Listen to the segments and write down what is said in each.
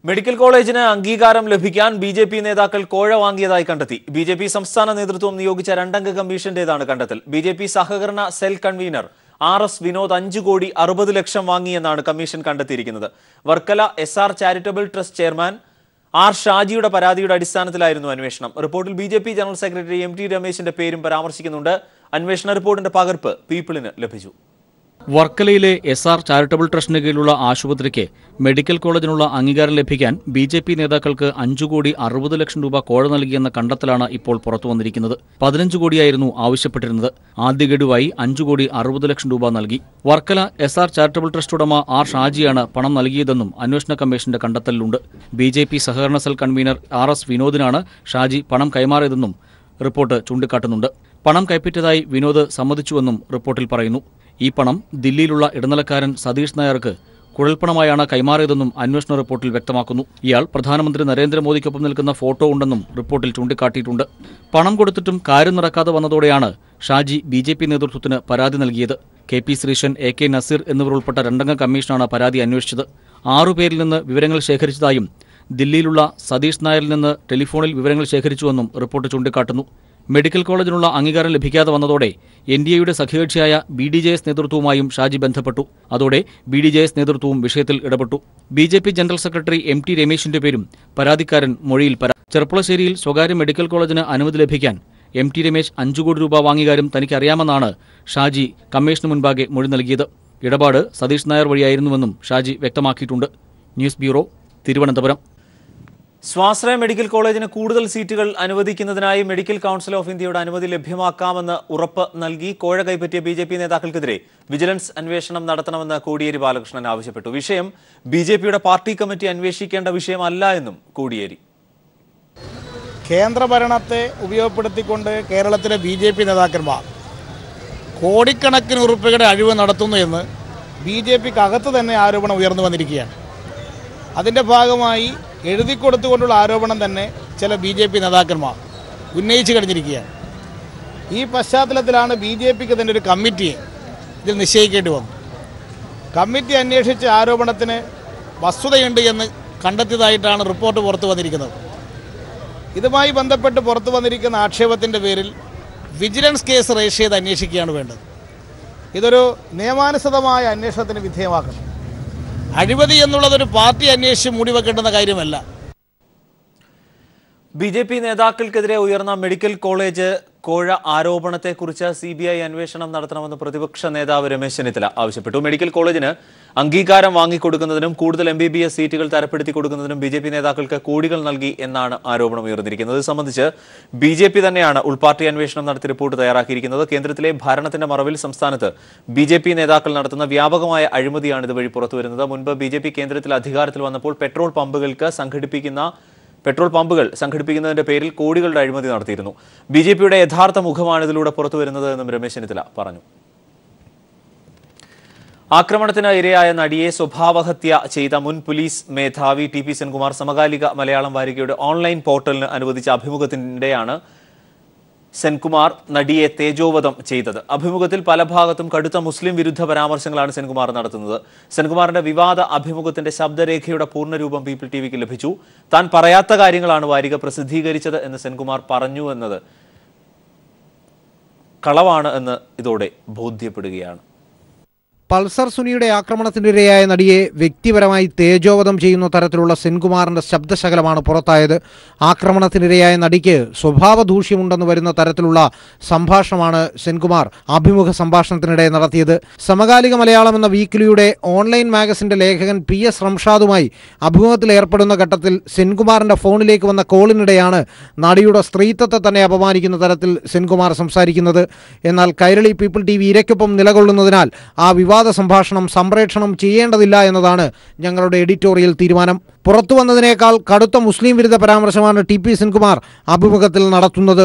Medical കോളേജിന് അംഗീകാരം ലഭിക്കാൻ ബിജെപി നേതാക്കൾ കോഴ വാങ്ങിയതായി കണ്ടെത്തി. ബിജെപി സംസ്ഥാന നേതൃത്വം നിയോഗിച്ച 2 അംഗ കമ്മീഷന്റേതാണ് കണ്ടെത്തൽ. ബിജെപി സഹകരണ സെൽ കൺവീനർ RS വിനോദ് 5,60,00,000 വാങ്ങിയെന്നാണ് കമ്മീഷൻ കണ്ടെത്തിയിരിക്കുന്നത്. Varkala SR charitable trust chairman R ഷാജിയുടെ പരാതിയുടെ അടിസ്ഥാനത്തിലായിരുന്നു അന്വേഷണം. റിപ്പോർട്ടിൽ ബിജെപി ജനറൽ സെക്രട്ടറി MT രമേശിന്റെ പേരും പരാമർശിക്കുന്നുണ്ട്. അന്വേഷണ റിപ്പോർട്ടിന്റെ പകർപ്പ് പീപ്പിളിന് ലഭിച്ചു. വർക്കലയിലെ SR ചാരിറ്റബിൾ ട്രസ്റ്റിന് കീഴിലുള്ള ആശുപത്രിക്ക് മെഡിക്കൽ കോളേജിനുള്ള അംഗീകാരം ലഭിക്കാൻ ബിജെപി നേതാക്കൾക്ക് 5,60,00,000 രൂപ കോഴ നൽകിയെന്ന കണ്ടെത്തലാണ് ഇപ്പോൾ പുറത്തുവന്നിരിക്കുന്നത്. 15 കോടിയായിരുന്നു ആവശ്യപ്പെട്ടിരുന്നത്. ആദ്യ ഗഡുവായി 5,60,00,000 രൂപ നൽകി. വർക്കല SR ചാരിറ്റബിൾ ട്രസ്റ്റ് ഉടമ R ഷാജിയാണ് പണം നൽകിയതെന്നും അന്വേഷണ കമ്മീഷന്റെ കണ്ടെത്തലിലുണ്ട്. ബിജെപി സഹകരണ സെൽ കൺവീനർ RS വിനോദിനാണ് ഷാജി പണം കൈമാറിയതെന്നും റിപ്പോർട്ട് ചൂണ്ടിക്കാട്ടുന്നുണ്ട്. പണം കൈപ്പറ്റിയതായി വിനോദ് സമ്മതിച്ചുവെന്നും റിപ്പോർട്ടിൽ പറയുന്നു. ഈ പണം ദില്ലിയിലുള്ള ഇടനിലക്കാരൻ സതീഷ് നായർക്ക് കുഴൽപ്പണമായാണ് കൈമാറിയതെന്നും അന്വേഷണ റിപ്പോർട്ടിൽ വ്യക്തമാക്കുന്നു. ഇയാൾ പ്രധാനമന്ത്രി നരേന്ദ്രമോദിക്കൊപ്പം നിൽക്കുന്ന ഫോട്ടോ ഉണ്ടെന്നും റിപ്പോർട്ടിൽ ചൂണ്ടിക്കാട്ടിയിട്ടുണ്ട്. പണം കൊടുത്തിട്ടും കാര്യം നടക്കാതെ വന്നതോടെയാണ് ഷാജി ബിജെപി നേതൃത്വത്തിന് പരാതി നൽകിയത്. KP ശ്രീശൻ, AK നസീർ എന്നിവരുൾപ്പെട്ട 2 അംഗ കമ്മീഷനാണ് പരാതി അന്വേഷിച്ചത്. 6 പേരിൽ നിന്ന് വിവരങ്ങൾ ശേഖരിച്ചതായും ദില്ലിയിലുള്ള സതീഷ് നായരിൽ നിന്ന് ടെലിഫോണിൽ വിവരങ്ങൾ ശേഖരിച്ചുവെന്നും റിപ്പോർട്ട് ചൂണ്ടിക്കാട്ടുന്നു. മെഡിക്കൽ കോളേജിനുള്ള അംഗീകാരം ലഭിക്കാതെ വന്നതോടെ NDAയുടെ സഖ്യകക്ഷിയായ BDJS നേതൃത്വവുമായും ഷാജി ബന്ധപ്പെട്ടു. അതോടെ BDJS നേതൃത്വവും വിഷയത്തിൽ ഇടപെട്ടു. BJP ജനറൽ സെക്രട്ടറി MT രമേശിന്റെ പേരും പരാതിക്കാരൻ മൊഴിയിൽ ചെർപ്പുളശ്ശേരിയിൽ സ്വകാര്യ മെഡിക്കൽ കോളേജിന് അനുമതി ലഭിക്കാൻ MT രമേശ് 5 കോടി രൂപ വാങ്ങിയ കാര്യം തനിക്കറിയാമെന്നാണ് ഷാജി കമ്മീഷന് മുൻപാകെ മൊഴി നൽകിയത്. ഇടപാട് സതീഷ് നായർ വഴിയായിരുന്നുവെന്നും ഷാജി വ്യക്തമാക്കിയിട്ടുണ്ട്. News bureau, Thiruvananthapuram. സ്വാശ്രയ മെഡിക്കൽ കോളേജിന് കൂടുതൽ സീറ്റുകൾ അനുവദിക്കുന്നതിനായി മെഡിക്കൽ കൗൺസിൽ ഓഫ് ഇന്ത്യയുടെ അനുമതി ലഭ്യമാക്കാമെന്ന് ഉറപ്പ് നൽകി കോഴ കൈപ്പറ്റിയ BJP നേതാക്കൾക്കെതിരെ വിജിലൻസ് അന്വേഷണം നടത്തണമെന്ന് കോടിയേരി ബാലകൃഷ്ണൻ ആവശ്യപ്പെട്ടു. വിഷയം BJPയുടെ പാർട്ടി കമ്മിറ്റി അന്വേഷിക്കേണ്ട വിഷയമല്ല എന്നും കോടിയേരി. കേന്ദ്രഭരണത്തെ ഉപയോഗപ്പെടുത്തിക്കൊണ്ട് കേരളത്തിലെ BJP നേതാക്കന്മാർ കോടിക്കണക്കിന് ഉറുപ്പികയുടെ അഴിവ് നടത്തുന്നു എന്ന് BJPക്ക് അകത്ത് തന്നെ ആരോപണം ഉയർന്നു വന്നിരിക്കുകയാണ്. അതിൻ്റെ ഭാഗമായി എഴുതിക്കൊടുത്തുകൊണ്ടുള്ള ആരോപണം തന്നെ ചില BJP നേതാക്കന്മാർ ഉന്നയിച്ചു കഴിഞ്ഞിരിക്കുകയാണ്. ഈ പശ്ചാത്തലത്തിലാണ് BJPക്ക് തന്നെ ഒരു കമ്മിറ്റിയെ ഇതിൽ നിശ്ചയിക്കേണ്ടി വന്നു. കമ്മിറ്റി അന്വേഷിച്ച ആരോപണത്തിന് വസ്തുതയുണ്ട് എന്ന് കണ്ടെത്തിയതായിട്ടാണ് റിപ്പോർട്ട് പുറത്തു വന്നിരിക്കുന്നത്. ഇതുമായി ബന്ധപ്പെട്ട് പുറത്തു വന്നിരിക്കുന്ന ആക്ഷേപത്തിൻ്റെ പേരിൽ വിജിലൻസ് കേസ് രജിസ്റ്റർ ചെയ്ത് അന്വേഷിക്കുകയാണ് വേണ്ടത്. ഇതൊരു നിയമാനുസൃതമായ അന്വേഷണത്തിന് വിധേയമാക്കണം. അഴിമതി എന്നുള്ളതൊരു പാർട്ടി അന്വേഷിച്ച് മൂടിവെക്കേണ്ടുന്ന കാര്യമല്ല. BJP നേതാക്കൾക്കെതിരെ ഉയർന്ന മെഡിക്കൽ കോളേജ് കോഴ ആരോപണത്തെക്കുറിച്ച് CBI അന്വേഷണം നടത്തണമെന്ന് പ്രതിപക്ഷ നേതാവ് രമേശ് ചെന്നിത്തല ആവശ്യപ്പെട്ടു. മെഡിക്കൽ കോളേജിന് അംഗീകാരം വാങ്ങിക്കൊടുക്കുന്നതിനും കൂടുതൽ MBBS സീറ്റുകൾ തരപ്പെടുത്തി കൊടുക്കുന്നതിനും BJP നേതാക്കൾക്ക് കോടികൾ നൽകി എന്നാണ് ആരോപണം ഉയർന്നിരിക്കുന്നത്. ഇത് സംബന്ധിച്ച് BJP തന്നെയാണ് ഉൾപാർട്ടി അന്വേഷണം നടത്തി റിപ്പോർട്ട് തയ്യാറാക്കിയിരിക്കുന്നത്. കേന്ദ്രത്തിലെ ഭരണത്തിന്റെ മറവിൽ സംസ്ഥാനത്ത് BJP നേതാക്കൾ നടത്തുന്ന വ്യാപകമായ അഴിമതിയാണ് ഇതുവഴി പുറത്തുവരുന്നത്. മുൻപ് BJP കേന്ദ്രത്തിൽ അധികാരത്തിൽ വന്നപ്പോൾ പെട്രോൾ പമ്പുകൾ സംഘടിപ്പിക്കുന്നതിന്റെ പേരിൽ കോടികളുടെ അഴിമതി നടത്തിയിരുന്നു. BJPയുടെ യഥാർത്ഥ മുഖമാണ് ഇതിലൂടെ പുറത്തുവരുന്നത് എന്നും രമേശ് ചെന്നിത്തല പറഞ്ഞു. ആക്രമണത്തിന് ഇരയായ നടിയെ സ്വഭാവഹത്യ ചെയ്ത മുൻ പോലീസ് മേധാവി TP സെൻകുമാർ സമകാലിക മലയാളം വാരികയുടെ ഓൺലൈൻ പോർട്ടലിന് അനുവദിച്ച അഭിമുഖത്തിന്റെയാണ് സെൻകുമാർ നടിയെ തേജോവധം ചെയ്തത്. അഭിമുഖത്തിൽ പല ഭാഗത്തും കടുത്ത മുസ്ലിം വിരുദ്ധ പരാമർശങ്ങളാണ് സെൻകുമാർ നടത്തുന്നത്. സെൻകുമാറിന്റെ വിവാദ അഭിമുഖത്തിന്റെ ശബ്ദരേഖയുടെ പൂർണ്ണരൂപം പീപ്പിൾ TVക്ക് ലഭിച്ചു. താൻ പറയാത്ത കാര്യങ്ങളാണ് വാരിക പ്രസിദ്ധീകരിച്ചത് എന്ന് സെൻകുമാർ പറഞ്ഞു എന്നത് കളവാണ് എന്ന് ഇതോടെ ബോധ്യപ്പെടുകയാണ്. പൾസർ സുനിയുടെ ആക്രമണത്തിനിരയായ നടിയെ വ്യക്തിപരമായി തേജോവധം ചെയ്യുന്ന തരത്തിലുള്ള സെൻകുമാറിന്റെ ശബ്ദശകലമാണ് പുറത്തായത്. ആക്രമണത്തിനിരയായ നടിക്ക് സ്വഭാവദൂഷ്യമുണ്ടെന്ന് വരുന്ന തരത്തിലുള്ള സംഭാഷണമാണ് സെൻകുമാർ അഭിമുഖ സംഭാഷണത്തിനിടെ നടത്തിയത്. സമകാലിക മലയാളം എന്ന വീക്കിലിയുടെ ഓൺലൈൻ മാഗസിന്റെ ലേഖകൻ PS റംഷാദുമായി അഭിമുഖത്തിൽ ഏർപ്പെടുന്ന ഘട്ടത്തിൽ സെൻകുമാറിന്റെ ഫോണിലേക്ക് വന്ന കോളിനിടെയാണ് നടിയുടെ സ്ത്രീത്വത്തെ തന്നെ അപമാനിക്കുന്ന തരത്തിൽ സെൻകുമാർ സംസാരിക്കുന്നത്. എന്നാൽ കൈരളി പീപ്പിൾ TV ഇരയ്ക്കൊപ്പം നിലകൊള്ളുന്നതിനാൽ ആ വിവാദ സംഭാഷണം സംപ്രേഷണം ചെയ്യേണ്ടതില്ല എന്നതാണ് ഞങ്ങളുടെ എഡിറ്റോറിയൽ തീരുമാനം. പുറത്തു വന്നതിനേക്കാൾ കടുത്ത മുസ്ലിം വിരുദ്ധ പരാമർശമാണ് TP സെൻകുമാർ അഭിമുഖത്തിൽ നടത്തുന്നത്.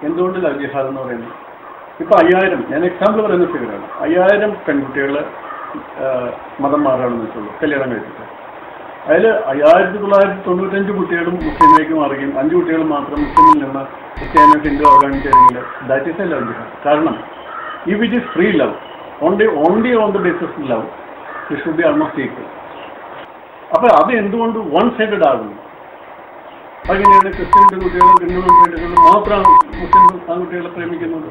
എന്തുകൊണ്ട് ജിഹാദ് എന്ന് പറയുന്നത്? ഇപ്പൊ 5000, ഞാൻ എക്സാമ്പിൾ പറയുന്ന ഫിഗറാണ്, 5000 പെൺകുട്ടികൾ മതം മാറാണെന്ന് വെച്ചുള്ളൂ കല്യാണം കഴിച്ചിട്ട്. അതിൽ 1995 കുട്ടികളും മുസ്ലിമിലേക്ക് മാറുകയും 5 കുട്ടികൾ മാത്രം മുസ്ലിമിൽ നിന്ന് ക്രിസ്ത്യാനിയോ ഹിന്ദു ആവുകയും ചെയ്തെങ്കിൽ ദാറ്റ് ഈസ് എ ലവ് ജിഹാദ്. കാരണം if it is free love, only on the basis of love, it should be almost equal. അപ്പൊ അത് എന്തുകൊണ്ട് വൺ സൈഡഡ് ആകുന്നു? അങ്ങനെയാണ് ക്രിസ്ത്യൻ പെൺകുട്ടികളും ഹിന്ദു പെൺകുട്ടികളും മാത്രം മുസ്ലിം ആൺകുട്ടികളെ പ്രേമിക്കുന്നത്.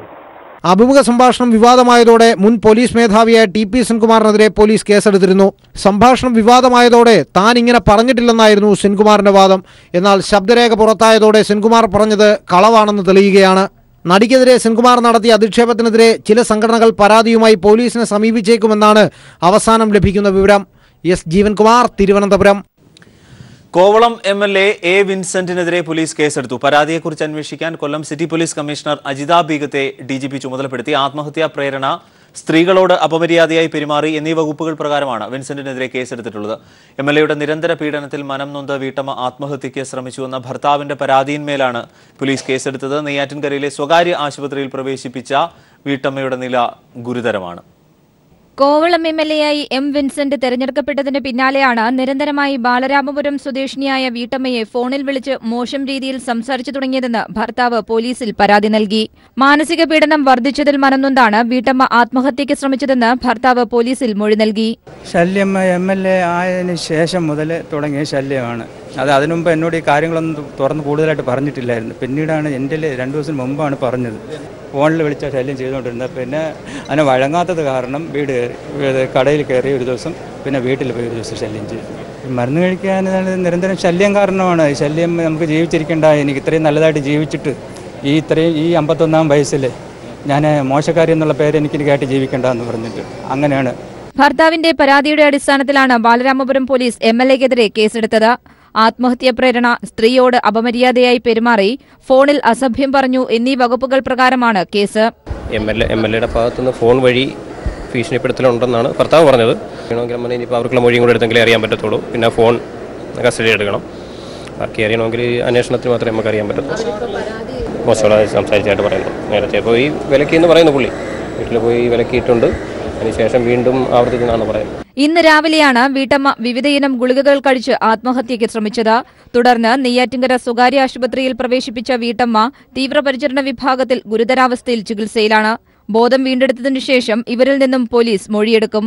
അഭിമുഖ സംഭാഷണം വിവാദമായതോടെ മുൻ പോലീസ് മേധാവിയായ ടി.പി. സെൻകുമാറിനെതിരെ പോലീസ് കേസെടുത്തിരുന്നു. സംഭാഷണം വിവാദമായതോടെ താൻ ഇങ്ങനെ പറഞ്ഞിട്ടില്ലെന്നായിരുന്നു സെൻകുമാറിന്റെ വാദം. എന്നാൽ ശബ്ദരേഖ പുറത്തായതോടെ സെൻകുമാർ പറഞ്ഞത് കളവാണെന്ന് തെളിയുകയാണ്. നടിക്കെതിരെ സെൻകുമാർ നടത്തിയ അധിക്ഷേപത്തിനെതിരെ ചില സംഘടനകൾ പരാതിയുമായി പോലീസിനെ സമീപിച്ചേക്കുമെന്നാണ് അവസാനം ലഭിക്കുന്ന വിവരം. S Jeevankumar, Thiruvananthapuram. Kovalam MLA. A. വിൻസെന്റിനെതിരെ പോലീസ് കേസെടുത്തു. പരാതിയെക്കുറിച്ച് അന്വേഷിക്കാൻ Kollam city police commissioner Ajitha ബീഗത്തെ DGP ചുമതലപ്പെടുത്തി. ആത്മഹത്യാ പ്രേരണ, സ്ത്രീകളോട് അപമര്യാദയായി പെരുമാറി എന്നീ വകുപ്പുകൾ പ്രകാരമാണ് വിൻസെന്റിനെതിരെ കേസെടുത്തിട്ടുള്ളത്. എം.എൽ.എയുടെ നിരന്തര പീഡനത്തിൽ മനം നൊന്ത് വീട്ടമ്മ ആത്മഹത്യയ്ക്ക് ശ്രമിച്ചുവെന്ന ഭർത്താവിന്റെ പരാതിയിന്മേലാണ് പോലീസ് കേസെടുത്തത്. നെയ്യാറ്റിൻകരയിലെ സ്വകാര്യ ആശുപത്രിയിൽ പ്രവേശിപ്പിച്ച വീട്ടമ്മയുടെ നില ഗുരുതരമാണ്. കോവളം എം.എൽ.എയായി എം. വിൻസെന്റ് തെരഞ്ഞെടുക്കപ്പെട്ടതിന് പിന്നാലെയാണ് നിരന്തരമായി ബാലരാമപുരം സ്വദേശിനിയായ വീട്ടമ്മയെ ഫോണിൽ വിളിച്ച് മോശം രീതിയിൽ സംസാരിച്ചു തുടങ്ങിയതെന്ന് ഭർത്താവ് പോലീസിൽ പരാതി നൽകി. മാനസിക പീഡനം വർദ്ധിച്ചതിൽ മനംനൊന്താണ് വീട്ടമ്മ ആത്മഹത്യയ്ക്ക് ശ്രമിച്ചതെന്ന് ഭർത്താവ് പോലീസിൽ മൊഴി നൽകി. ശല്യം എം.എൽ.എ ആയതിനു ശേഷം മുതൽ തുടങ്ങിയ ശല്യമാണ്. അതിനുമുമ്പ് എന്നോട് ഈ കാര്യങ്ങളൊന്നും തുറന്ന് കൂടുതലായിട്ട് പറഞ്ഞിട്ടില്ലായിരുന്നു. പിന്നീടാണ് എൻ്റെ 2 ദിവസം മുമ്പാണ് പറഞ്ഞത്. ഫോണിൽ വിളിച്ച ശല്യം ചെയ്തുകൊണ്ടിരുന്നത്. പിന്നെ അതിനെ വഴങ്ങാത്തത് കാരണം കടയിൽ കയറി ഒരു ദിവസം, പിന്നെ വീട്ടിൽ പോയി ഒരു ദിവസം ശല്യം ചെയ്തു. മരുന്ന് കഴിക്കാൻ നിരന്തരം ശല്യം കാരണമാണ്. ഈ ശല്യം നമുക്ക് ജീവിച്ചിരിക്കേണ്ട. എനിക്ക് ഇത്രയും നല്ലതായിട്ട് ജീവിച്ചിട്ട് ഈ 51-ാം വയസ്സിൽ ഞാൻ മോശക്കാരി എന്നുള്ള പേര് എനിക്ക് കേട്ട് ജീവിക്കേണ്ട എന്ന് പറഞ്ഞിട്ട് അങ്ങനെയാണ്. ഭർത്താവിന്റെ പരാതിയുടെ അടിസ്ഥാനത്തിലാണ് ബാലരാമപുരം പോലീസ് എം.എൽ.എക്കെതിരെ കേസെടുത്തത്. ആത്മഹത്യാ പ്രേരണ, സ്ത്രീയോട് അപമര്യാദയായി പെരുമാറി, ഫോണിൽ അസഭ്യം പറഞ്ഞു എന്നീ വകുപ്പുകൾ പ്രകാരമാണ് കേസ്. എം.എൽ.എയുടെ ഭാഗത്തുനിന്ന് ഫോൺ വഴി ഭീഷണിപ്പെടുത്തലുണ്ടെന്നാണ് ഭർത്താവ് പറഞ്ഞത്. വേണമെങ്കിൽ ഇനിയിപ്പോൾ അവർക്കുള്ള മൊഴിയും കൂടെ എടുത്തെങ്കിലേ അറിയാൻ പറ്റത്തുള്ളൂ. പിന്നെ ഫോൺ കസ്റ്റഡി എടുക്കണം. ബാക്കി അറിയണമെങ്കിൽ അന്വേഷണത്തിന് മാത്രമേ നമുക്ക് അറിയാൻ പറ്റത്തുള്ളൂ. മോശമായി സംസാരിച്ചായിട്ട് പറയുന്നു. നേരത്തെ പോയി വിലക്കിയെന്ന് പറയുന്നു. പുള്ളി വീട്ടിൽ പോയി വിലക്കിയിട്ടുണ്ട്. അതിനുശേഷം വീണ്ടും ആവർത്തിച്ചെന്നാണ് പറയുന്നത്. ഇന്ന് രാവിലെയാണ് വീട്ടമ്മ വിവിധയിനം ഗുളികകൾ കഴിച്ച് ആത്മഹത്യയ്ക്ക് ശ്രമിച്ചത്. തുടർന്ന് നെയ്യാറ്റിൻകര സ്വകാര്യ ആശുപത്രിയിൽ പ്രവേശിപ്പിച്ച വീട്ടമ്മ തീവ്രപരിചരണ വിഭാഗത്തിൽ ഗുരുതരാവസ്ഥയിൽ ചികിത്സയിലാണ്. ബോധം വീണ്ടെടുത്തതിനു ശേഷം ഇവരിൽ നിന്നും പോലീസ് മൊഴിയെടുക്കും.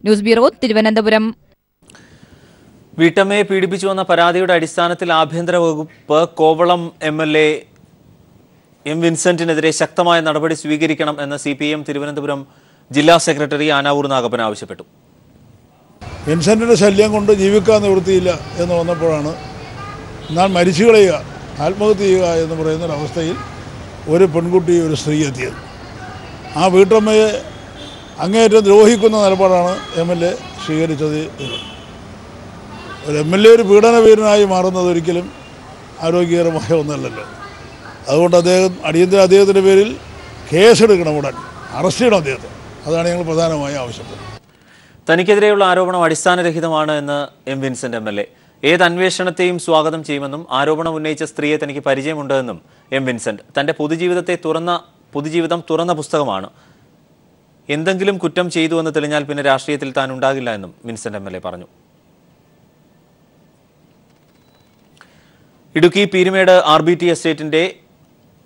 News bureau, Thiruvananthapuram. വീട്ടമ്മയെ പീഡിപ്പിച്ചുവെന്ന പരാതിയുടെ അടിസ്ഥാനത്തിൽ ആഭ്യന്തര വകുപ്പ് കോവളം എം.എൽ.എ. എം. വിൻസെന്റിനെതിരെ ശക്തമായ നടപടി സ്വീകരിക്കണം എന്ന് CPM തിരുവനന്തപുരം ജില്ലാ സെക്രട്ടറി ആനാവൂർ നാഗപ്പൻ ആവശ്യപ്പെട്ടു. വിൻസെന്റിന്റെ ശല്യം കൊണ്ട് ജീവിക്കാൻ നിവൃത്തിയില്ല എന്ന് വന്നപ്പോഴാണ് ഞാൻ മരിച്ചു കളയുക, ആത്മഹത്യ ചെയ്യുക എന്ന് പറയുന്നൊരവസ്ഥയിൽ ഒരു പെൺകുട്ടി, ഒരു സ്ത്രീ എത്തിയത്. ആ വീട്ടമ്മയെ അങ്ങേയറ്റം ദ്രോഹിക്കുന്ന നിലപാടാണ് എം.എൽ.എ. സ്വീകരിച്ചത്. ഒരു എം.എൽ.എ. ഒരു പീഡനവീരനായി മാറുന്നത് ഒരിക്കലും ആരോഗ്യകരമായ ഒന്നല്ലല്ലോ. അതുകൊണ്ട് അദ്ദേഹത്തിൻ്റെ പേരിൽ കേസെടുക്കണം, ഉടൻ അറസ്റ്റ് ചെയ്യണം അദ്ദേഹത്തെ. അതാണ് ഞങ്ങൾ പ്രധാനമായും ആവശ്യപ്പെടുന്നത്. തനിക്കെതിരെയുള്ള ആരോപണം അടിസ്ഥാനരഹിതമാണ് എന്ന് എം. Vincent MLA. ഏത് അന്വേഷണത്തെയും സ്വാഗതം ചെയ്യുമെന്നും ആരോപണം ഉന്നയിച്ച സ്ത്രീയെ തനിക്ക് പരിചയമുണ്ടെന്നും എം. വിൻസെന്റ്. തന്റെ പൊതുജീവിതം തുറന്ന പുസ്തകമാണ്. എന്തെങ്കിലും കുറ്റം ചെയ്തുവെന്ന് തെളിഞ്ഞാൽ പിന്നെ രാഷ്ട്രീയത്തിൽ താൻ ഉണ്ടാകില്ല എന്നും വിൻസെന്റ് എം.എൽ.എ. പറഞ്ഞു. ഇടുക്കി പീരുമേട് RBT എസ്റ്റേറ്റിന്റെ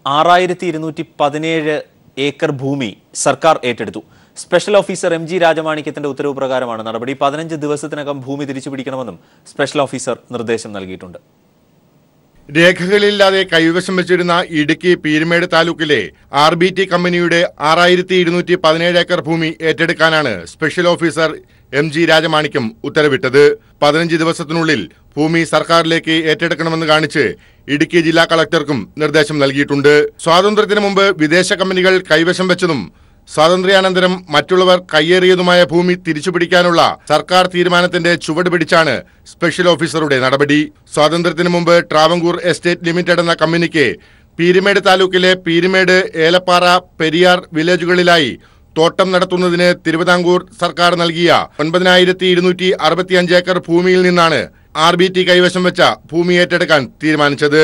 6217 ഏക്കർ ഭൂമി സർക്കാർ ഏറ്റെടുത്തു. സ്പെഷ്യൽ ഓഫീസർ MG രാജമാണിക്യത്തിന്റെ ഉത്തരവ് പ്രകാരമാണ് നടപടി. 15 ദിവസത്തിനകം ഭൂമി തിരിച്ചുപിടിക്കണമെന്നും സ്പെഷ്യൽ ഓഫീസർ നിർദ്ദേശം നൽകിയിട്ടുണ്ട്. രേഖകളില്ലാതെ കൈവശം വെച്ചിരുന്ന ഇടുക്കി പീരുമേട് താലൂക്കിലെ RBT കമ്പനിയുടെ 6217 ഏക്കർ ഭൂമി ഏറ്റെടുക്കാനാണ് സ്പെഷ്യൽ ഓഫീസർ MG രാജമാണിക്യം ഉത്തരവിട്ടത്. 15 ദിവസത്തിനുള്ളിൽ ഭൂമി സർക്കാരിലേക്ക് ഏറ്റെടുക്കണമെന്ന് കാണിച്ച് ഇടുക്കി ജില്ലാ കളക്ടർക്കും നിർദ്ദേശം നൽകിയിട്ടുണ്ട്. സ്വാതന്ത്ര്യത്തിന് മുമ്പ് വിദേശ കമ്പനികൾ കൈവശം വെച്ചതും സ്വാതന്ത്ര്യാനന്തരം മറ്റുള്ളവർ കയ്യേറിയതുമായ ഭൂമി തിരിച്ചുപിടിക്കാനുള്ള സർക്കാർ തീരുമാനത്തിന്റെ ചുവട് പിടിച്ചാണ് സ്പെഷ്യൽ ഓഫീസറുടെ നടപടി. സ്വാതന്ത്ര്യത്തിന് മുമ്പ് ട്രാവൻകൂർ എസ്റ്റേറ്റ് ലിമിറ്റഡ് എന്ന കമ്പനിക്ക് പീരുമേട് താലൂക്കിലെ പീരുമേട്, ഏലപ്പാറ, പെരിയാർ വില്ലേജുകളിലായി തോട്ടം നടത്തുന്നതിന് തിരുവിതാംകൂർ സർക്കാർ നൽകിയ 9265 ഏക്കർ ഭൂമിയിൽ നിന്നാണ് RBT കൈവശം വെച്ച ഭൂമി ഏറ്റെടുക്കാൻ തീരുമാനിച്ചത്.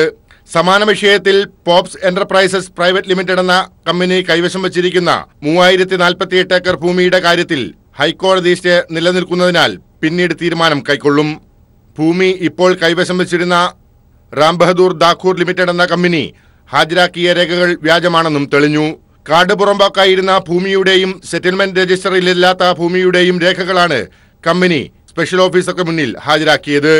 സമാന വിഷയത്തിൽ പോപ്സ് എന്റർപ്രൈസസ് പ്രൈവറ്റ് ലിമിറ്റഡ് എന്ന കമ്പനി കൈവശം വച്ചിരിക്കുന്ന 3048 ഏക്കർ ഭൂമിയുടെ കാര്യത്തിൽ ഹൈക്കോടതി സ്റ്റേ നിലനിൽക്കുന്നതിനാൽ പിന്നീട് തീരുമാനം കൈക്കൊള്ളും. ഭൂമി ഇപ്പോൾ കൈവശം വച്ചിരുന്ന റാം ബഹദൂർ ദാഖൂർ ലിമിറ്റഡ് എന്ന കമ്പനി ഹാജരാക്കിയ രേഖകൾ വ്യാജമാണെന്നും തെളിഞ്ഞു. കാർഡ് പുറമ്പോക്കായിരുന്ന ഭൂമിയുടെയും സെറ്റിൽമെന്റ് രജിസ്റ്ററിലില്ലാത്ത ഭൂമിയുടെയും രേഖകളാണ് കമ്പനി സ്പെഷ്യൽ ഓഫീസർക്ക് മുന്നിൽ ഹാജരാക്കിയത്.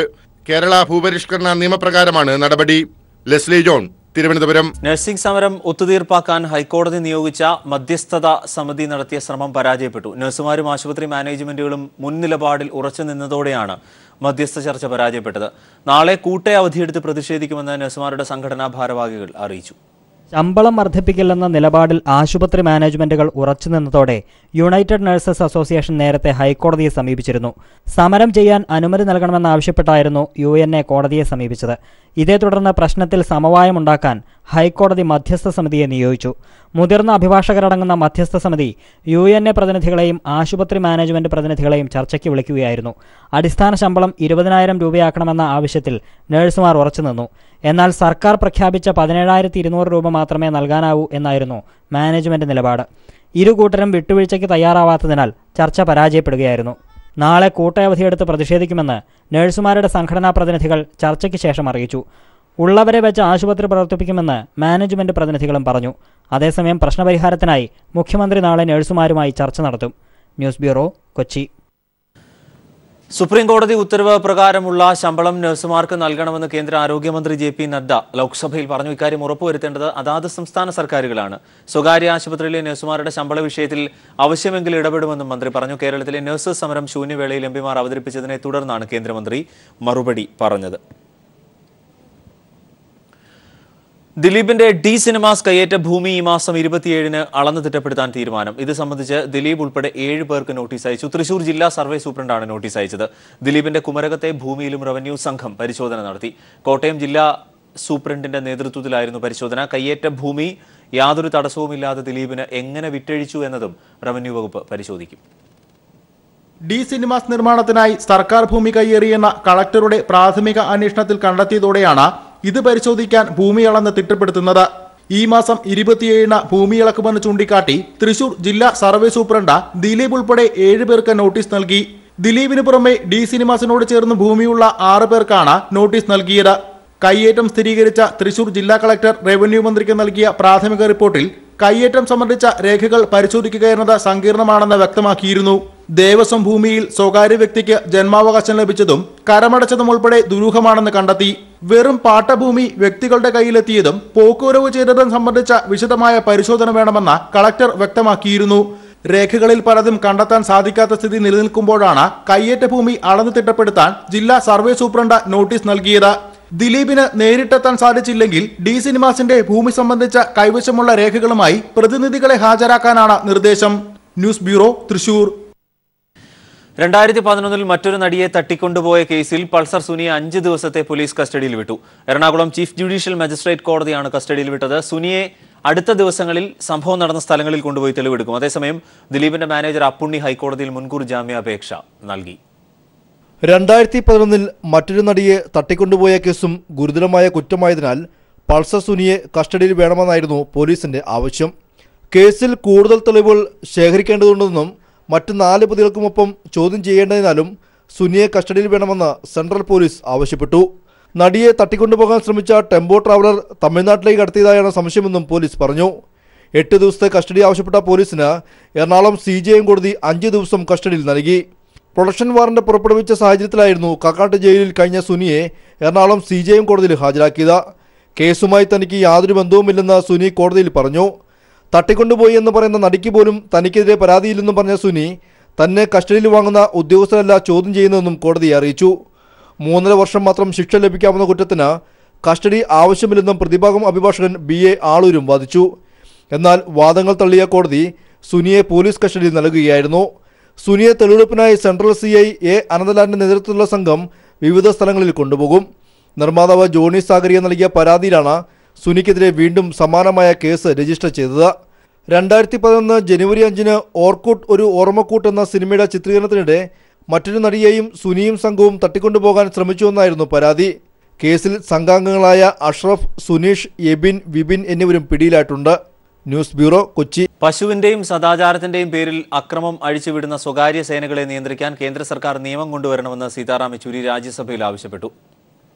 കേരള ഭൂപരിഷ്കരണ നിയമപ്രകാരമാണ് നടപടി. Leslie John, Thiruvananthapuram. നഴ്സിംഗ് സമരം ഒത്തുതീർപ്പാക്കാൻ ഹൈക്കോടതി നിയോഗിച്ച മധ്യസ്ഥത സമിതി നടത്തിയ ശ്രമം പരാജയപ്പെട്ടു. നഴ്സുമാരും ആശുപത്രി മാനേജ്മെന്റുകളും മുൻ നിലപാടിൽ ഉറച്ചു നിന്നതോടെയാണ് മധ്യസ്ഥ ചർച്ച പരാജയപ്പെട്ടത്. നാളെ കൂട്ട അവധിയെടുത്ത് പ്രതിഷേധിക്കുമെന്ന് നഴ്സുമാരുടെ സംഘടനാ ഭാരവാഹികൾ അറിയിച്ചു. ശമ്പളം വർദ്ധിപ്പിക്കില്ലെന്ന നിലപാടിൽ ആശുപത്രി മാനേജ്മെന്റുകൾ ഉറച്ചുനിന്നതോടെ യുണൈറ്റഡ് നഴ്സസ് അസോസിയേഷൻ നേരത്തെ ഹൈക്കോടതിയെ സമീപിച്ചിരുന്നു. സമരം ചെയ്യാൻ അനുമതി നൽകണമെന്നാവശ്യപ്പെട്ടായിരുന്നു UNA കോടതിയെ സമീപിച്ചത്. ഇതേ തുടർന്ന് പ്രശ്നത്തിൽ സമവായമുണ്ടാക്കാൻ ഹൈക്കോടതി മധ്യസ്ഥ സമിതിയെ നിയോഗിച്ചു. മുതിർന്ന അഭിഭാഷകരടങ്ങുന്ന മധ്യസ്ഥ സമിതി UNA പ്രതിനിധികളെയും ആശുപത്രി മാനേജ്മെന്റ് പ്രതിനിധികളെയും ചർച്ചയ്ക്ക് വിളിക്കുകയായിരുന്നു. അടിസ്ഥാന ശമ്പളം 20,000 രൂപയാക്കണമെന്ന ആവശ്യത്തിൽ നഴ്സുമാർ ഉറച്ചുനിന്നു. എന്നാൽ സർക്കാർ പ്രഖ്യാപിച്ച 17,200 രൂപ മാത്രമേ നൽകാനാവൂ എന്നായിരുന്നു മാനേജ്മെന്റ് നിലപാട്. ഇരുകൂട്ടരും വിട്ടുവീഴ്ചയ്ക്ക് തയ്യാറാവാത്തതിനാൽ ചർച്ച പരാജയപ്പെടുകയായിരുന്നു. നാളെ കൂട്ടയവധിയെടുത്ത് പ്രതിഷേധിക്കുമെന്ന് നഴ്സുമാരുടെ സംഘടനാ പ്രതിനിധികൾ ചർച്ചയ്ക്ക് ശേഷം അറിയിച്ചു. ഉള്ളവരെ വെച്ച് ആശുപത്രി പ്രവർത്തിപ്പിക്കുമെന്ന് മാനേജ്മെന്റ് പ്രതിനിധികളും പറഞ്ഞു. അതേസമയം പ്രശ്നപരിഹാരത്തിനായി മുഖ്യമന്ത്രി നാളെ നഴ്സുമാരുമായി ചർച്ച നടത്തും. News bureau, Kochi. സുപ്രീംകോടതി ഉത്തരവ് പ്രകാരമുള്ള ശമ്പളം നഴ്സുമാർക്ക് നൽകണമെന്ന് കേന്ദ്ര ആരോഗ്യമന്ത്രി JP നദ്ദ ലോക്സഭയിൽ പറഞ്ഞു. ഇക്കാര്യം ഉറപ്പുവരുത്തേണ്ടത് അതാത് സംസ്ഥാന സർക്കാരുകളാണ്. സ്വകാര്യ ആശുപത്രിയിലെ നഴ്സുമാരുടെ ശമ്പള വിഷയത്തിൽ ആവശ്യമെങ്കിൽ ഇടപെടുമെന്നും മന്ത്രി പറഞ്ഞു. കേരളത്തിലെ നഴ്സസ് സമരം ശൂന്യവേളയിൽ MP അവതരിപ്പിച്ചതിനെ തുടർന്നാണ് കേന്ദ്രമന്ത്രി മറുപടി പറഞ്ഞത്. ദിലീപിന്റെ ഡി സിനിമാസ് കയ്യേറ്റ ഭൂമി ഈ മാസം 27-ന് അളന്നു തിട്ടപ്പെടുത്താൻ തീരുമാനം. ഇത് സംബന്ധിച്ച് ദിലീപ് ഉൾപ്പെടെ 7 പേർക്ക് നോട്ടീസ് അയച്ചു. തൃശൂർ ജില്ലാ സർവേ സൂപ്രണ്ടാണ് നോട്ടീസ് അയച്ചത്. ദിലീപിന്റെ കുമരകത്തെ ഭൂമിയിലും റവന്യൂ സംഘം പരിശോധന നടത്തി. കോട്ടയം ജില്ലാ സൂപ്രണ്ടിന്റെ നേതൃത്വത്തിലായിരുന്നു പരിശോധന. കയ്യേറ്റ ഭൂമി യാതൊരു തടസ്സവുമില്ലാതെ ദിലീപിന് എങ്ങനെ വിറ്റഴിച്ചു എന്നതും റവന്യൂ വകുപ്പ് പരിശോധിക്കും. ഡി സിനിമാസ് നിർമ്മാണത്തിനായി സർക്കാർ ഭൂമി കയ്യേറിയെന്ന കളക്ടറുടെ പ്രാഥമിക അന്വേഷണത്തിൽ കണ്ടെത്തിയതോടെയാണ് ഇത് പരിശോധിക്കാൻ ഭൂമി അളന്ന് തിട്ടപ്പെടുത്തുന്നത്. ഈ മാസം 27-ന് ഭൂമി അളക്കുമെന്ന് ചൂണ്ടിക്കാട്ടി തൃശൂർ ജില്ലാ സർവേ സൂപ്രണ്ട് ദിലീപ് ഉൾപ്പെടെ 7 പേർക്ക് നോട്ടീസ് നൽകി. ദിലീപിന് പുറമെ ഡി സിനിമാസിനോട് ചേർന്ന് ഭൂമിയുള്ള 6 പേർക്കാണ് നോട്ടീസ് നൽകിയത്. കയ്യേറ്റം സ്ഥിരീകരിച്ച തൃശൂർ ജില്ലാ കളക്ടർ റവന്യൂ മന്ത്രിക്ക് നൽകിയ പ്രാഥമിക റിപ്പോർട്ടിൽ കയ്യേറ്റം സംബന്ധിച്ച രേഖകൾ പരിശോധിക്കുകയെന്നത് സങ്കീർണമാണെന്ന് വ്യക്തമാക്കിയിരുന്നു. ദേവസ്വം ഭൂമിയിൽ സ്വകാര്യ വ്യക്തിക്ക് ജന്മാവകാശം ലഭിച്ചതും കരമടച്ചതും ഉൾപ്പെടെ ദുരൂഹമാണെന്ന് കണ്ടെത്തി. വെറും പാട്ടഭൂമി വ്യക്തികളുടെ കയ്യിലെത്തിയതും പോക്കുവരവ് ചെയ്തതും സംബന്ധിച്ച വിശദമായ പരിശോധന വേണമെന്ന് കളക്ടർ വ്യക്തമാക്കിയിരുന്നു. രേഖകളിൽ പലതും കണ്ടെത്താൻ സാധിക്കാത്ത സ്ഥിതി നിലനിൽക്കുമ്പോഴാണ് കയ്യേറ്റ ഭൂമി അളന്നു തിട്ടപ്പെടുത്താൻ ജില്ലാ സർവേ സൂപ്രണ്ട് നോട്ടീസ് നൽകിയത്. ദിലീപിന് നേരിട്ടെത്താൻ സാധിച്ചില്ലെങ്കിൽ ഡി സിനിമാസിന്റെ ഭൂമി സംബന്ധിച്ച കൈവശമുള്ള രേഖകളുമായി പ്രതിനിധികളെ ഹാജരാക്കാനാണ് നിർദ്ദേശം. News bureau, Thrissur. 2011-ൽ മറ്റൊരു നടിയെ തട്ടിക്കൊണ്ടുപോയ കേസിൽ പൾസർ സുനിയെ 5 ദിവസത്തെ പോലീസ് കസ്റ്റഡിയിൽ വിട്ടു. എറണാകുളം ചീഫ് ജുഡീഷ്യൽ മജിസ്ട്രേറ്റ് കോടതിയാണ് കസ്റ്റഡിയിൽ വിട്ടത്. സുനിയെ അടുത്ത ദിവസങ്ങളിൽ സംഭവം നടന്ന സ്ഥലങ്ങളിൽ കൊണ്ടുപോയി തെളിവെടുക്കും. അതേസമയം ദിലീപിന്റെ മാനേജർ അപ്പുണ്ണി ഹൈക്കോടതിയിൽ മുൻകൂർ ജാമ്യാപേക്ഷ നൽകി. 2011-ൽ മറ്റൊരു നടിയെ തട്ടിക്കൊണ്ടുപോയ കേസും ഗുരുതരമായ കുറ്റമായതിനാൽ പൾസർ സുനിയെ കസ്റ്റഡിയിൽ വേണമെന്നായിരുന്നു പോലീസിന്റെ ആവശ്യം. കേസിൽ കൂടുതൽ തെളിവുകൾ ശേഖരിക്കേണ്ടതുണ്ടെന്നും മറ്റ് 4 പ്രതികൾക്കുമൊപ്പം ചോദ്യം ചെയ്യേണ്ടതിനാലും സുനിയെ കസ്റ്റഡിയിൽ വേണമെന്ന് സെൻട്രൽ പോലീസ് ആവശ്യപ്പെട്ടു. നടിയെ തട്ടിക്കൊണ്ടുപോകാൻ ശ്രമിച്ച ടെമ്പോ ട്രാവലർ തമിഴ്നാട്ടിലേക്ക് കടത്തിയതായാണ് സംശയമെന്നും പോലീസ് പറഞ്ഞു. 8 ദിവസത്തെ കസ്റ്റഡി ആവശ്യപ്പെട്ട പോലീസിന് എറണാകുളം CJM കോടതി 5 ദിവസം കസ്റ്റഡിയിൽ നൽകി. പ്രൊഡക്ഷൻ വാറന്റ് പുറപ്പെടുവിച്ച സാഹചര്യത്തിലായിരുന്നു കാക്കാട്ട് ജയിലിൽ കഴിഞ്ഞ സുനിയെ എറണാകുളം CJM കോടതിയിൽ ഹാജരാക്കിയത്. കേസുമായി തനിക്ക് യാതൊരു ബന്ധവുമില്ലെന്ന് സുനി കോടതിയിൽ പറഞ്ഞു. തട്ടിക്കൊണ്ടുപോയി എന്ന് പറയുന്ന നടിക്ക് പോലും തനിക്കെതിരെ പരാതിയില്ലെന്നും പറഞ്ഞ സുനി തന്നെ കസ്റ്റഡിയിൽ വാങ്ങുന്ന ഉദ്യോഗസ്ഥരല്ല ചോദ്യം ചെയ്യുന്നതെന്നും കോടതിയെ അറിയിച്ചു. 3.5 വർഷം മാത്രം ശിക്ഷ ലഭിക്കാവുന്ന കുറ്റത്തിന് കസ്റ്റഡി ആവശ്യമില്ലെന്നും പ്രതിഭാഗം അഭിഭാഷകൻ BA ആളൂരും വാദിച്ചു. എന്നാൽ വാദങ്ങൾ തള്ളിയ കോടതി സുനിയെ പോലീസ് കസ്റ്റഡിയിൽ നൽകുകയായിരുന്നു. സുനിയെ തെളിവെടുപ്പിനായി സെൻട്രൽ CI A അനന്തലാലിന്റെ നേതൃത്വത്തിലുള്ള സംഘം വിവിധ സ്ഥലങ്ങളിൽ കൊണ്ടുപോകും. നിർമ്മാതാവ് ജോണി സാഗരിയ നൽകിയ പരാതിയിലാണ് സുനിക്കെതിരെ വീണ്ടും സമാനമായ കേസ് രജിസ്റ്റർ ചെയ്തത്. 2011 ജനുവരി 5-ന് ഓർക്കുട്ട് ഒരു ഓർമ്മക്കൂട്ട് എന്ന സിനിമയുടെ ചിത്രീകരണത്തിനിടെ മറ്റൊരു നടിയെയും സുനിയും സംഘവും തട്ടിക്കൊണ്ടുപോകാൻ ശ്രമിച്ചുവെന്നായിരുന്നു പരാതി. കേസിൽ സംഘാംഗങ്ങളായ അഷ്റഫ്, സുനീഷ്, എബിൻ, വിപിൻ എന്നിവരും പിടിയിലായിട്ടുണ്ട്. News bureau, Kochi. പശുവിന്റെയും സദാചാരത്തിന്റെയും പേരിൽ അക്രമം അഴിച്ചുവിടുന്ന സ്വകാര്യ സേനകളെ നിയന്ത്രിക്കാൻ കേന്ദ്ര സർക്കാർ നിയമം കൊണ്ടുവരണമെന്ന് സീതാറാം യെച്ചൂരി രാജ്യസഭയിൽ ആവശ്യപ്പെട്ടു.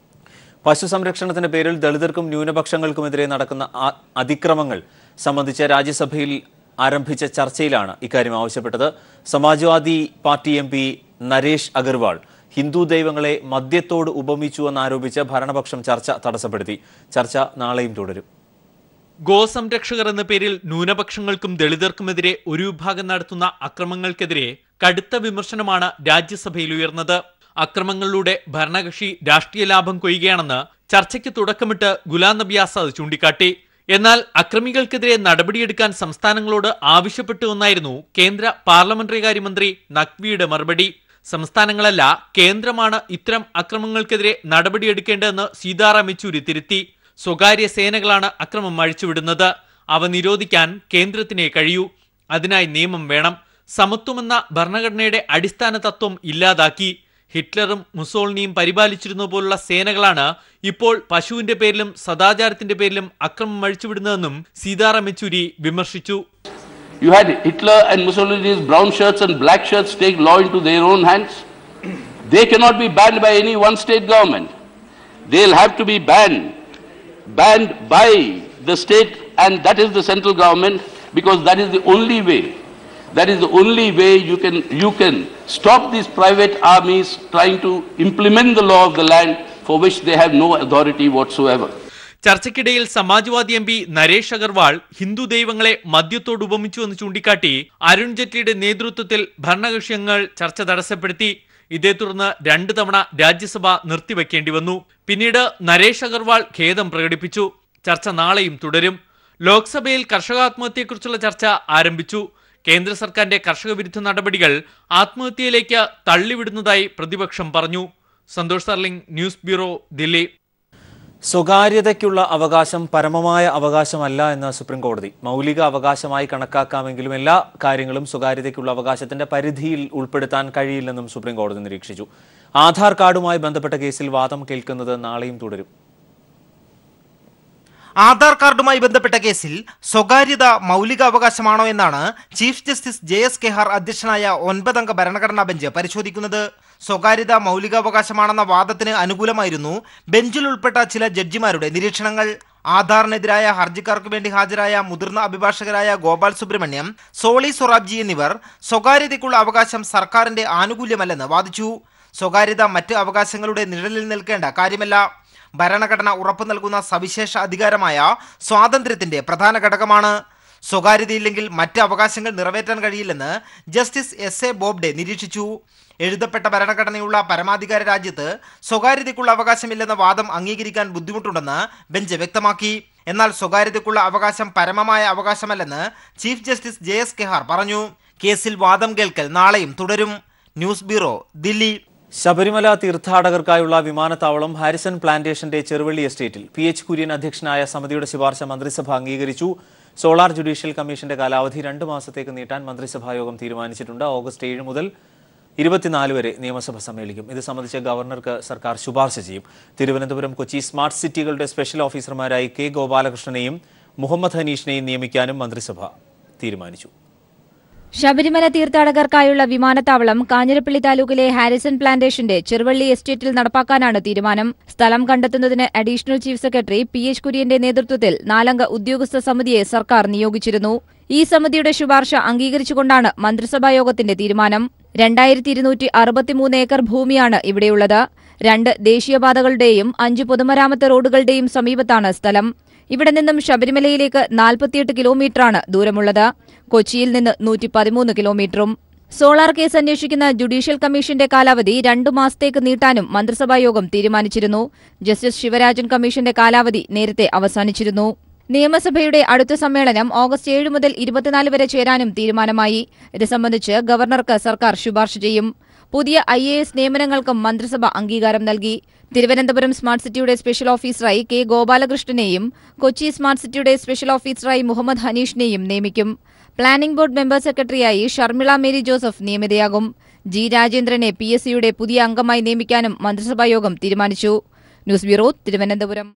പശു സംരക്ഷണത്തിന്റെ പേരിൽ ദളിതർക്കും ന്യൂനപക്ഷങ്ങൾക്കുമെതിരെ നടക്കുന്ന അതിക്രമങ്ങൾ സംബന്ധിച്ച് രാജ്യസഭയിൽ ആരംഭിച്ച ചർച്ചയിലാണ് ഇക്കാര്യം ആവശ്യപ്പെട്ടത്. സമാജ്വാദി പാർട്ടി MP നരേഷ് അഗർവാൾ ഹിന്ദു ദൈവങ്ങളെ മദ്യത്തോട് ഉപമിച്ചുവെന്നാരോപിച്ച് ഭരണപക്ഷം ചർച്ച തടസ്സപ്പെടുത്തി. ചർച്ച നാളെയും തുടരും. ഗോസംരക്ഷകർ എന്ന പേരിൽ ന്യൂനപക്ഷങ്ങൾക്കും ദളിതർക്കുമെതിരെ ഒരു വിഭാഗം നടത്തുന്ന അക്രമങ്ങൾക്കെതിരെ കടുത്ത വിമർശനമാണ് രാജ്യസഭയിൽ ഉയർന്നത്. അക്രമങ്ങളിലൂടെ ഭരണകക്ഷി രാഷ്ട്രീയ ലാഭം കൊയ്യുകയാണെന്ന് ചർച്ചയ്ക്ക് തുടക്കമിട്ട് ഗുലാം നബി ആസാദ് ചൂണ്ടിക്കാട്ടി. എന്നാൽ അക്രമികൾക്കെതിരെ നടപടിയെടുക്കാൻ സംസ്ഥാനങ്ങളോട് ആവശ്യപ്പെട്ടുവെന്നായിരുന്നു കേന്ദ്ര പാർലമെന്ററി കാര്യമന്ത്രി നഖ്വിയുടെ മറുപടി. സംസ്ഥാനങ്ങളല്ല, കേന്ദ്രമാണ് ഇത്തരം അക്രമങ്ങൾക്കെതിരെ നടപടിയെടുക്കേണ്ടതെന്ന് സീതാറാം യെച്ചൂരി തിരുത്തി. സ്വകാര്യ സേനകളാണ് അക്രമം അഴിച്ചുവിടുന്നത്. അവ നിരോധിക്കാൻ കേന്ദ്രത്തിനേ കഴിയൂ. അതിനായി നിയമം വേണം. സമത്വമെന്ന ഭരണഘടനയുടെ അടിസ്ഥാന തത്വം ഇല്ലാതാക്കി. ഹിറ്റ്ലറും മുസോളിനിയും പരിപാലിച്ചിരുന്ന പോലുള്ള സേനകളാണ് ഇപ്പോൾ പശുവിന്റെ പേരിലും സദാചാരത്തിന്റെ പേരിലും അക്രമം അഴിച്ചുവിടുന്നതെന്നും സീതാറാം യെച്ചൂരി വിമർശിച്ചു. You had Hitler and Mussolini's brown shirts and black shirts take law into their own hands. They cannot be banned by any one state government. They'll have to be banned by the state, and that is the central government, because that is the only way. That is the only way you can stop these private armies trying to implement the law of the land for which they have no authority whatsoever. ചർച്ചയ്ക്കിടയിൽ Samajwadi M P Naresh Agarwal Hindu ദൈവങ്ങളെ മദ്യത്തോട് ഉപമിച്ചുവെന്ന് ചൂണ്ടിക്കാട്ടി അരുൺ ജെയ്റ്റ്ലിയുടെ നേതൃത്വത്തിൽ ഭരണകക്ഷിയംഗങ്ങൾ ചർച്ച തടസ്സപ്പെടുത്തി. ഇതേ തുടർന്ന് 2 തവണ രാജ്യസഭ നിർത്തിവെക്കേണ്ടി വന്നു. പിന്നീട് നരേഷ് അഗർവാൾ ഖേദം പ്രകടിപ്പിച്ചു. ചർച്ച നാളെയും തുടരും. ലോക്സഭയിൽ കർഷക ആത്മഹത്യയെക്കുറിച്ചുള്ള ചർച്ച ആരംഭിച്ചു. കേന്ദ്ര സർക്കാരിന്റെ കർഷക വിരുദ്ധ നടപടികൾ ആത്മഹത്യയിലേക്ക് തള്ളിവിടുന്നതായി പ്രതിപക്ഷം പറഞ്ഞു. Santhosh സർലിംഗ്, news bureau, Delhi. സ്വകാര്യതയ്ക്കുള്ള അവകാശം പരമമായ അവകാശമല്ല എന്ന് സുപ്രീംകോടതി. മൗലിക അവകാശമായി കണക്കാക്കാമെങ്കിലും എല്ലാ കാര്യങ്ങളും സ്വകാര്യതയ്ക്കുള്ള അവകാശത്തിന്റെ പരിധിയിൽ ഉൾപ്പെടുത്താൻ കഴിയില്ലെന്നും സുപ്രീംകോടതി നിരീക്ഷിച്ചു. ആധാർ കാർഡുമായി ബന്ധപ്പെട്ട കേസിൽ വാദം കേൾക്കുന്നത് നാളെയും തുടരും. ആധാർ കാർഡുമായി ബന്ധപ്പെട്ട കേസിൽ സ്വകാര്യത മൗലിക അവകാശമാണോ എന്നാണ് ചീഫ് ജസ്റ്റിസ് JS കെഹാർ അധ്യക്ഷനായ 9-അംഗ ഭരണഘടനാ ബെഞ്ച് പരിശോധിക്കുന്നത്. സ്വകാര്യത മൗലികാവകാശമാണെന്ന വാദത്തിന് അനുകൂലമായിരുന്നു ബെഞ്ചിൽ ഉൾപ്പെട്ട ചില ജഡ്ജിമാരുടെ നിരീക്ഷണങ്ങൾ. ആധാറിനെതിരായ ഹർജിക്കാർക്ക് വേണ്ടി ഹാജരായ മുതിർന്ന അഭിഭാഷകരായ ഗോപാൽ സുബ്രഹ്മണ്യം, സോളി സൊറാബ്ജി എന്നിവർ സ്വകാര്യതയ്ക്കുള്ള അവകാശം സർക്കാരിന്റെ ആനുകൂല്യമല്ലെന്ന് വാദിച്ചു. സ്വകാര്യത മറ്റ് അവകാശങ്ങളുടെ നിഴലിൽ നിൽക്കേണ്ട കാര്യമല്ല. ഭരണഘടന ഉറപ്പു നൽകുന്ന സവിശേഷ അധികാരമായ സ്വാതന്ത്ര്യത്തിന്റെ പ്രധാന ഘടകമാണ്. സ്വകാര്യതയില്ലെങ്കിൽ മറ്റ് അവകാശങ്ങൾ നിറവേറ്റാൻ കഴിയില്ലെന്ന് ജസ്റ്റിസ് SA ബോബ്ഡെ നിരീക്ഷിച്ചു. എഴുതപ്പെട്ട ഭരണഘടനയുള്ള പരമാധികാര രാജ്യത്ത് സ്വകാര്യതയ്ക്കുള്ള അവകാശമില്ലെന്ന വാദം അംഗീകരിക്കാൻ ബുദ്ധിമുട്ടുണ്ടെന്ന് ബെഞ്ച് വ്യക്തമാക്കി. എന്നാൽ സ്വകാര്യതയ്ക്കുള്ള അവകാശം പരമമായ അവകാശമല്ലെന്ന് ചീഫ് ജസ്റ്റിസ് JS കെഹാർ പറഞ്ഞു. കേസിൽ വാദം കേൾക്കൽ നാളെയും തുടരും. News bureau, Delhi. ശബരിമല തീർത്ഥാടകർക്കായുള്ള വിമാനത്താവളം ഹാരിസൺ പ്ലാന്റേഷന്റെ ചെറുവള്ളി എസ്റ്റേറ്റിൽ PH കുര്യൻ അധ്യക്ഷനായ സമിതിയുടെ ശുപാർശ മന്ത്രിസഭ അംഗീകരിച്ചു. സോളാർ ജുഡീഷ്യൽ കമ്മീഷന്റെ കാലാവധി 2 മാസത്തേക്ക് നീട്ടാൻ മന്ത്രിസഭായോഗം തീരുമാനിച്ചിട്ടുണ്ട്. ഓഗസ്റ്റ് 7 മുതൽ 24 വരെ നിയമസഭ സമ്മേളിക്കും. ഇത് സംബന്ധിച്ച് ഗവർണർക്ക് സർക്കാർ ശുപാർശ ചെയ്യും. തിരുവനന്തപുരം, കൊച്ചി സ്മാർട്ട് സിറ്റികളുടെ സ്പെഷ്യൽ ഓഫീസർമാരായി K ഗോപാലകൃഷ്ണനെയും മുഹമ്മദ് ഹനീഷിനെയും നിയമിക്കാനും മന്ത്രിസഭ തീരുമാനിച്ചു. ശബരിമല തീർത്ഥാടകർക്കായുള്ള വിമാനത്താവളം കാഞ്ഞിരപ്പള്ളി താലൂക്കിലെ ഹാരിസൺ പ്ലാന്റേഷന്റെ ചെറുവള്ളി എസ്റ്റേറ്റിൽ നടപ്പാക്കാനാണ് തീരുമാനം. സ്ഥലം കണ്ടെത്തുന്നതിന് അഡീഷണൽ ചീഫ് സെക്രട്ടറി PH കുര്യന്റെ നേതൃത്വത്തിൽ 4-അംഗ ഉദ്യോഗസ്ഥ സമിതിയെ സർക്കാർ നിയോഗിച്ചിരുന്നു. ഈ സമിതിയുടെ ശുപാർശ അംഗീകരിച്ചുകൊണ്ടാണ് മന്ത്രിസഭായോഗത്തിന്റെ തീരുമാനം. 2263 ഏക്കർ ഭൂമിയാണ് ഇവിടെയുള്ളത്. 2 ദേശീയപാതകളുടെയും 5 പൊതുമരാമത്ത് റോഡുകളുടെയും സമീപത്താണ് സ്ഥലം. ഇവിടെ നിന്നും ശബരിമലയിലേക്ക് 48 കിലോമീറ്ററാണ് ദൂരമുള്ളത്. കൊച്ചിയിൽ നിന്ന് 113 കിലോമീറ്ററും. സോളാർ കേസ് അന്വേഷിക്കുന്ന ജുഡീഷ്യൽ കമ്മീഷന്റെ കാലാവധി 2 മാസത്തേക്ക് നീട്ടാനും മന്ത്രിസഭായോഗം തീരുമാനിച്ചിരുന്നു. ജസ്റ്റിസ് ശിവരാജൻ കമ്മീഷന്റെ കാലാവധി നേരത്തെ അവസാനിച്ചിരുന്നു. നിയമസഭയുടെ അടുത്ത സമ്മേളനം ഓഗസ്റ്റ് 7 മുതൽ 24 വരെ ചേരാനും തീരുമാനമായി. ഇത് സംബന്ധിച്ച് ഗവർണർക്ക് സർക്കാർ ശുപാർശ ചെയ്യും. പുതിയ IAS നിയമനങ്ങൾക്കും മന്ത്രിസഭ അംഗീകാരം നൽകി. തിരുവനന്തപുരം സ്മാർട്ട് സിറ്റിയുടെ സ്പെഷ്യൽ ഓഫീസറായി K ഗോപാലകൃഷ്ണനെയും കൊച്ചി സ്മാർട്ട് സിറ്റിയുടെ സ്പെഷ്യൽ ഓഫീസറായി മുഹമ്മദ് ഹനീഷിനെയും നിയമിക്കും. പ്ലാനിംഗ് ബോർഡ് മെമ്പർ സെക്രട്ടറിയായി ഷർമിള മേരി ജോസഫ് നിയമിതയാകും. G രാജേന്ദ്രനെ PSCയുടെ പുതിയ അംഗമായി നിയമിക്കാനും മന്ത്രിസഭായോഗം തീരുമാനിച്ചു. News bureau, Thiruvananthapuram.